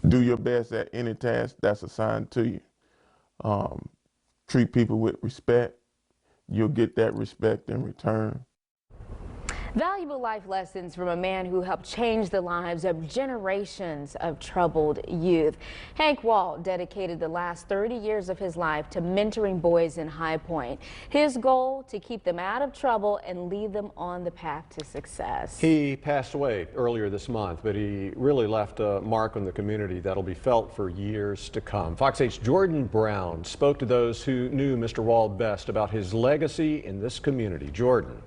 Do your best at any task that's assigned to you. Treat people with respect. You'll get that respect in return. Valuable life lessons from a man who helped change the lives of generations of troubled youth. Hank Wall dedicated the last 30 years of his life to mentoring boys in High Point. His goal, to keep them out of trouble and lead them on the path to success. He passed away earlier this month, but he really left a mark on the community that'll be felt for years to come. Fox 8's Jordan Brown spoke to those who knew Mr. Wall best about his legacy in this community. Jordan.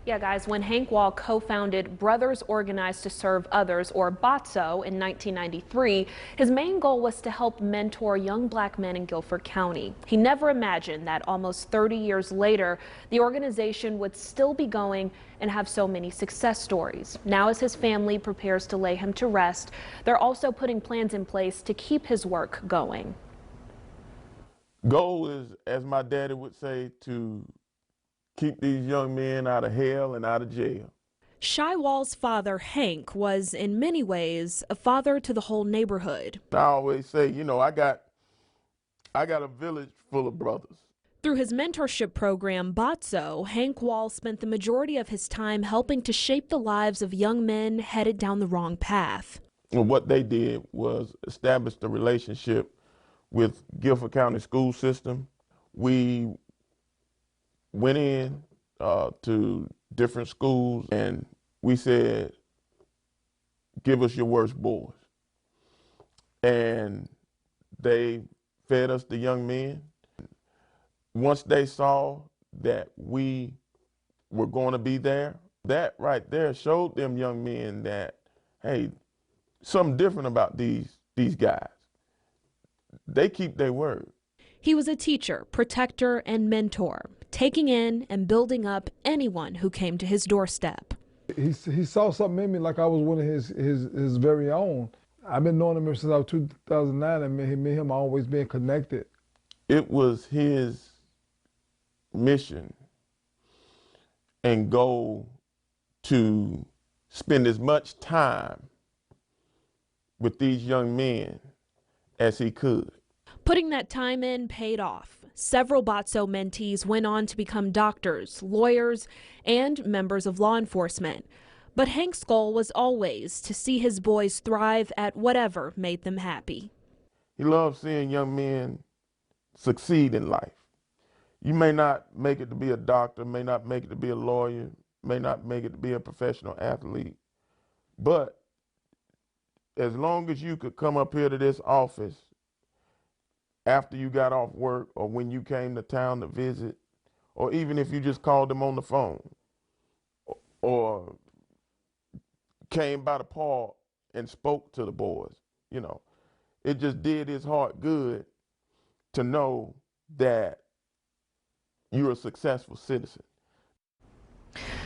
Yeah, guys, when Hank Wall co-founded Brothers Organized to Serve Others, or BOTSO, in 1993, his main goal was to help mentor young black men in Guilford County. He never imagined that almost 30 years later, the organization would still be going and have so many success stories. Now, as his family prepares to lay him to rest, they're also putting plans in place to keep his work going. Goal is, as my daddy would say, to keep these young men out of hell and out of jail. Shy Wall's father, Hank, was in many ways a father to the whole neighborhood. I always say, you know, I got a village full of brothers. Through his mentorship program, BOTSO, Hank Wall spent the majority of his time helping to shape the lives of young men headed down the wrong path. And what they did was establish the relationship with Guilford County school system. We went in to different schools and we said, give us your worst boys. And they fed us the young men. Once they saw that we were going to be there, that right there showed them young men that, hey, something different about these guys. They keep their word. He was a teacher, protector, and mentor, taking in and building up anyone who came to his doorstep. He saw something in me like I was one of his very own. I've been knowing him since I was 2009, and me and him always been connected. It was his mission and goal to spend as much time with these young men as he could. Putting that time in paid off. Several BOTSO mentees went on to become doctors, lawyers, and members of law enforcement. But Hank's goal was always to see his boys thrive at whatever made them happy. He loved seeing young men succeed in life. You may not make it to be a doctor, may not make it to be a lawyer, may not make it to be a professional athlete, but as long as you could come up here to this office after you got off work or when you came to town to visit, or even if you just called them on the phone or came by the park and spoke to the boys, you know, it just did his heart good to know that you're a successful citizen.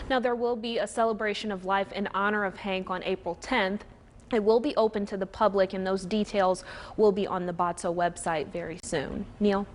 Now, there will be a celebration of life in honor of Hank on April 10th. It will be open to the public, and those details will be on the BOTSO website very soon. Neil?